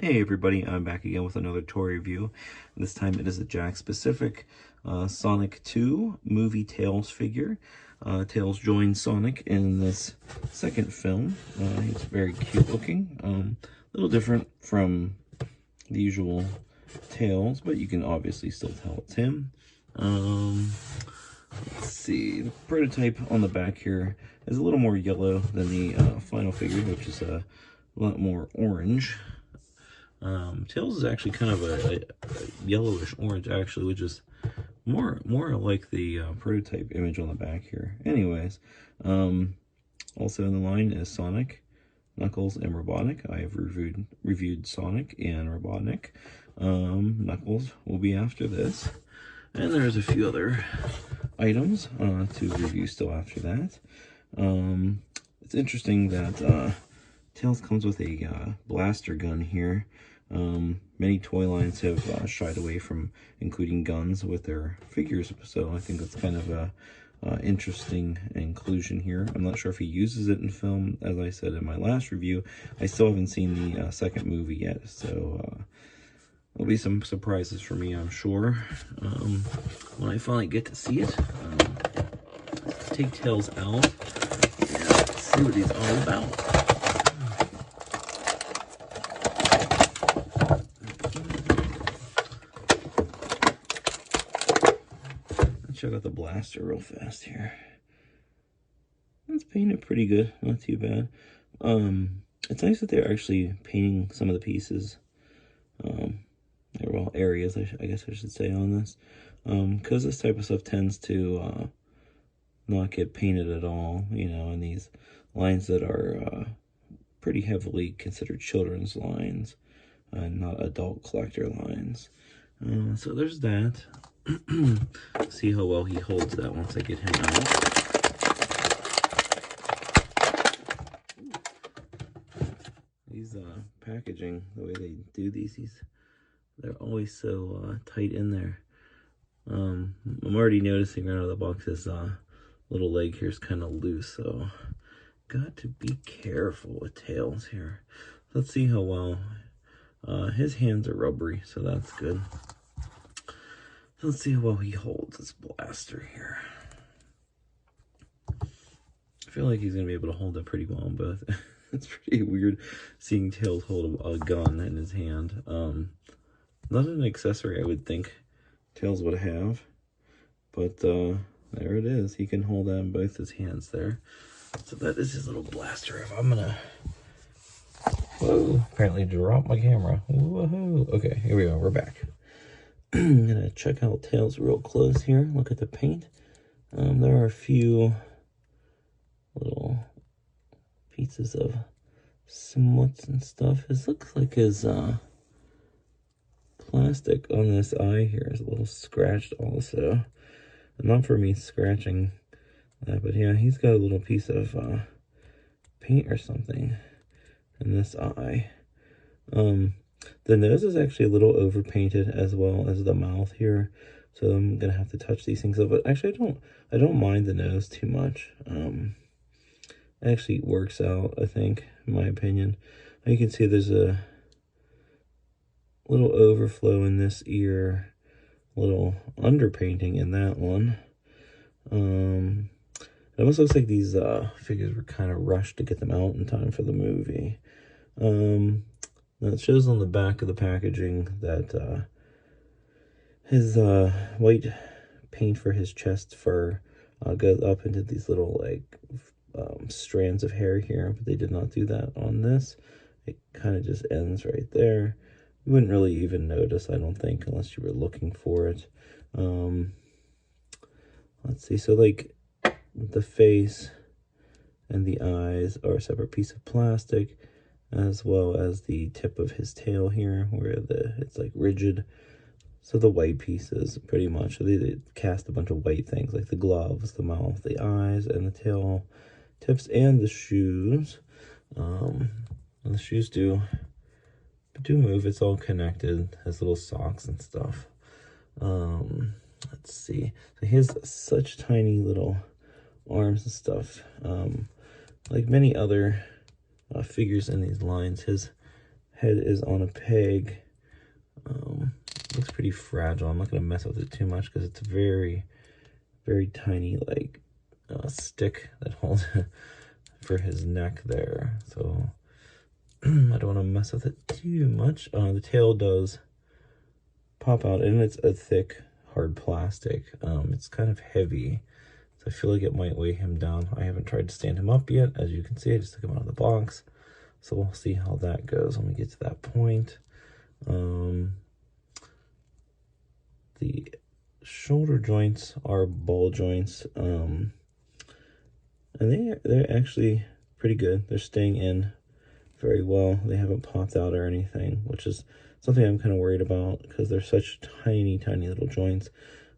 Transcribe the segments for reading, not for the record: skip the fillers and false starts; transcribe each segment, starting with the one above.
Hey everybody, I'm back again with another toy review. This time it is a Jakks specific Sonic 2 movie Tails figure. Tails joins Sonic in this second film. He's very cute looking, a little different from the usual Tails, but you can obviously still tell it's him. Let's see, the prototype on the back here is a little more yellow than the final figure, which is a lot more orange. Tails is actually kind of a yellowish orange, actually, which is more like the prototype image on the back here. Anyways, also in the line is Sonic, Knuckles, and Robotnik. I have reviewed Sonic and Robotnik. Knuckles will be after this. And there's a few other items to review still after that. It's interesting that Tails comes with a blaster gun here. Many toy lines have shied away from including guns with their figures, so I think that's kind of a interesting inclusion here. I'm not sure if he uses it in film. As I said in my last review, I still haven't seen the second movie yet, so there'll be some surprises for me, I'm sure, when I finally get to see it. Let's take Tails out and see what he's all about. Check out the blaster real fast here. It's painted pretty good, not too bad. It's nice that they're actually painting some of the pieces, well, areas, I guess I should say, on this, because this type of stuff tends to not get painted at all, you know, in these lines that are pretty heavily considered children's lines, not adult collector lines. So there's that. See how well he holds that once I get him out. These packaging, the way they do these, they're always so tight in there. I'm already noticing right out of the box this little leg here is kind of loose, so got to be careful with Tails here. Let's see how well his hands are rubbery, so that's good. Let's see how well he holds this blaster here. I feel like he's going to be able to hold it pretty well in both. It's pretty weird seeing Tails hold a gun in his hand. Not an accessory I would think Tails would have. But there it is. He can hold that in both his hands there. So that is his little blaster. If I'm going to... Whoa, apparently dropped my camera. Woohoo. Okay, here we go. We're back. I'm gonna check out Tails real close here. Look at the paint. There are a few little pieces of smuts and stuff. It looks like his plastic on this eye here is a little scratched also. Not for me scratching that, but yeah, he's got a little piece of paint or something in this eye. The nose is actually a little overpainted as well as the mouth here, so I'm gonna have to touch these things up. But actually, I don't mind the nose too much. It actually works out, I think, in my opinion. You can see there's a little overflow in this ear, a little underpainting in that one. It almost looks like these figures were kind of rushed to get them out in time for the movie. Now it shows on the back of the packaging that his white paint for his chest fur goes up into these little like strands of hair here, but they did not do that on this. It kind of just ends right there. You wouldn't really even notice, I don't think, unless you were looking for it. Let's see, so like the face and the eyes are a separate piece of plastic, as well as the tip of his tail here, where it's like rigid. So the white pieces, pretty much, they cast a bunch of white things, like the gloves, the mouth, the eyes, and the tail tips, and the shoes. And the shoes do move. It's all connected, has little socks and stuff. Let's see. So he has such tiny little arms and stuff. Like many other figures in these lines, his head is on a peg. Looks pretty fragile. I'm not going to mess with it too much because it's a very, very tiny, like, stick that holds for his neck there. So I don't want to mess with it too much. The tail does pop out, and it's a thick, hard plastic. It's kind of heavy, so I feel like it might weigh him down. I haven't tried to stand him up yet. As you can see, I just took him out of the box. So we'll see how that goes when we get to that point. The shoulder joints are ball joints, and they're actually pretty good. They're staying in very well. They haven't popped out or anything, which is something I'm kind of worried about because they're such tiny, tiny little joints.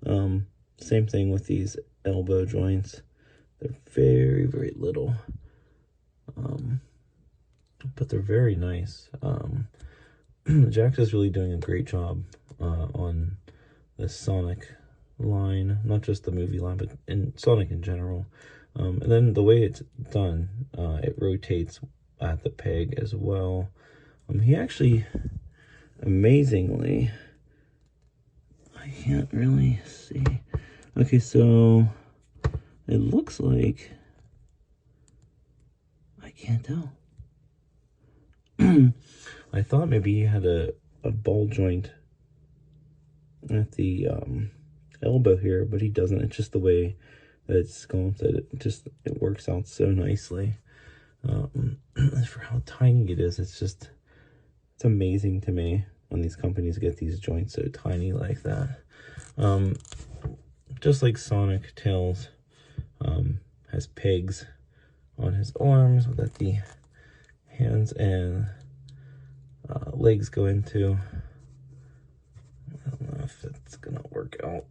Same thing with these elbow joints. They're very, very little, but they're very nice. Jakks is really doing a great job on this Sonic line, not just the movie line, but in Sonic in general. And then the way it's done, it rotates at the peg as well. He actually, amazingly, I can't really see. Okay, so it looks like, I can't tell. I thought maybe he had a ball joint at the elbow here, but he doesn't. It's just the way that it's sculpted. It works out so nicely. For how tiny it is, it's amazing to me when these companies get these joints so tiny like that. Just like Sonic, Tails has pegs on his arms that the hands and legs go into. I don't know if it's gonna work out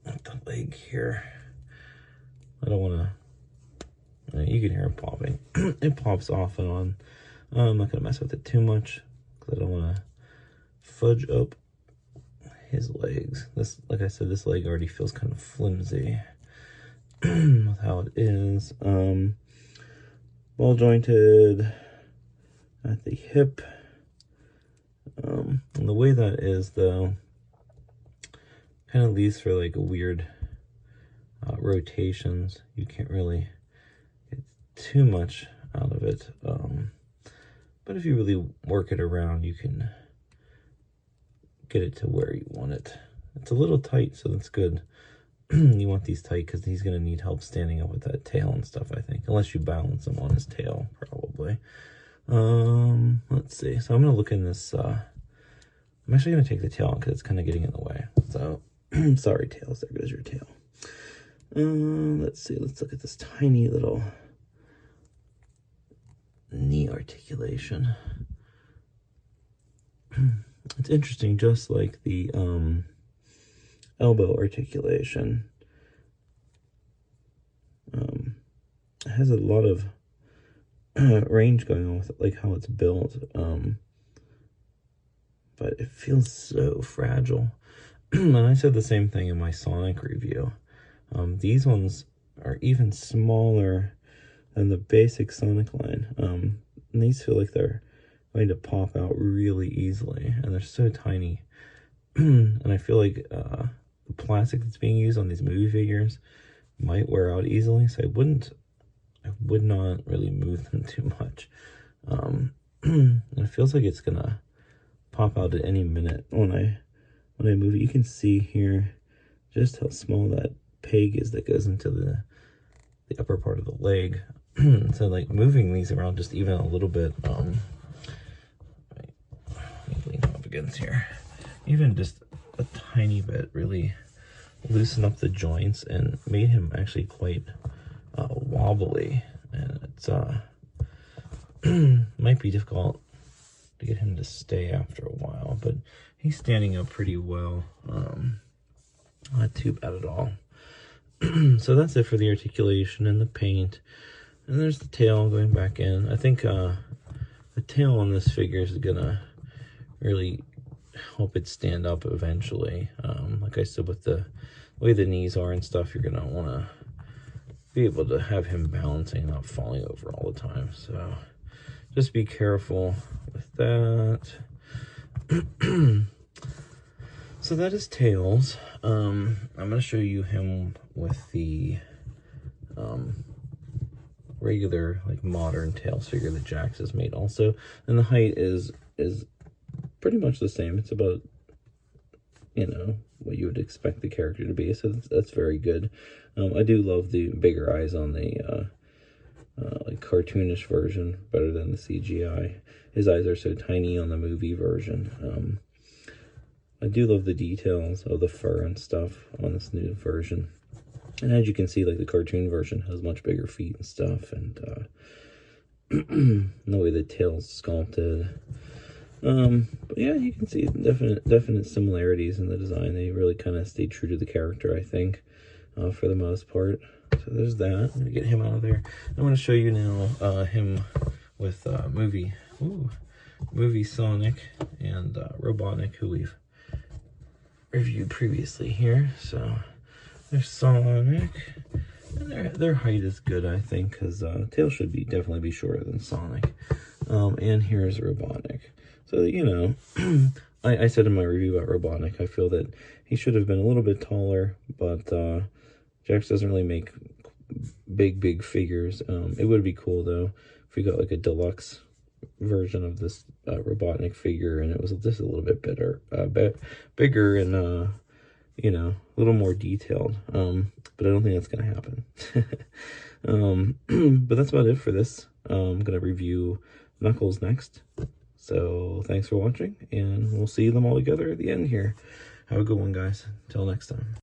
with the leg here. I don't want to, you can hear it popping. It pops off and on. I'm not gonna mess with it too much because I don't want to fudge up his legs. This, like I said, this leg already feels kind of flimsy with how it is. Ball jointed at the hip. And the way that is, though, kind of leaves for like a weird rotations. You can't really get too much out of it. But if you really work it around, you can get it to where you want it. It's a little tight, so that's good. You want these tight because he's going to need help standing up with that tail and stuff, I think. Unless you balance him on his tail, probably. Let's see. So I'm going to look in this. I'm actually going to take the tail out because it's kind of getting in the way. So, sorry, Tails. There goes your tail. Let's see. Let's look at this tiny little knee articulation. It's interesting, just like the elbow articulation. It has a lot of range going on with it, like how it's built. But it feels so fragile. And I said the same thing in my Sonic review. These ones are even smaller than the basic Sonic line. And these feel like they're going to pop out really easily, and they're so tiny. And I feel like the plastic that's being used on these movie figures might wear out easily, so I would not really move them too much. And it feels like it's gonna pop out at any minute when I move it. You can see here just how small that peg is that goes into the upper part of the leg. So like moving these around just even a little bit, let me lean up against here, even just a tiny bit really loosened up the joints and made him actually quite wobbly. And it's might be difficult to get him to stay after a while, but he's standing up pretty well. Not too bad at all. So that's it for the articulation and the paint. And there's the tail going back in. I think the tail on this figure is gonna really help it stand up eventually. Like I said, with the way the knees are and stuff, you're gonna wanna be able to have him balancing, not falling over all the time. So just be careful with that. So that is Tails. I'm going to show you him with the regular, like, modern Tails figure that Jakks has made also. And the height is pretty much the same. It's about, you know, what you would expect the character to be. So that's very good. I do love the bigger eyes on the like cartoonish version better than the CGI. His eyes are so tiny on the movie version. I do love the details of the fur and stuff on this new version. And as you can see, like, the cartoon version has much bigger feet and stuff, and the way the tail's sculpted. But yeah, you can see definite similarities in the design. They really kind of stayed true to the character, I think, for the most part. So there's that. I'm gonna get him out of there. I'm gonna show you now him with movie Sonic and Robotnik, who we've reviewed previously here. So there's Sonic, and their height is good, I think, because Tails should definitely be shorter than Sonic. And here's Robotnik. So, you know, I said in my review about Robotnik, I feel that he should have been a little bit taller, but Jakks doesn't really make big figures. It would be cool, though, if we got, like, a deluxe version of this Robotnik figure, and it was just a little bit bigger and, you know, a little more detailed. But I don't think that's going to happen. But that's about it for this. I'm going to review Knuckles next. So thanks for watching, and we'll see them all together at the end here. Have a good one, guys. Till next time.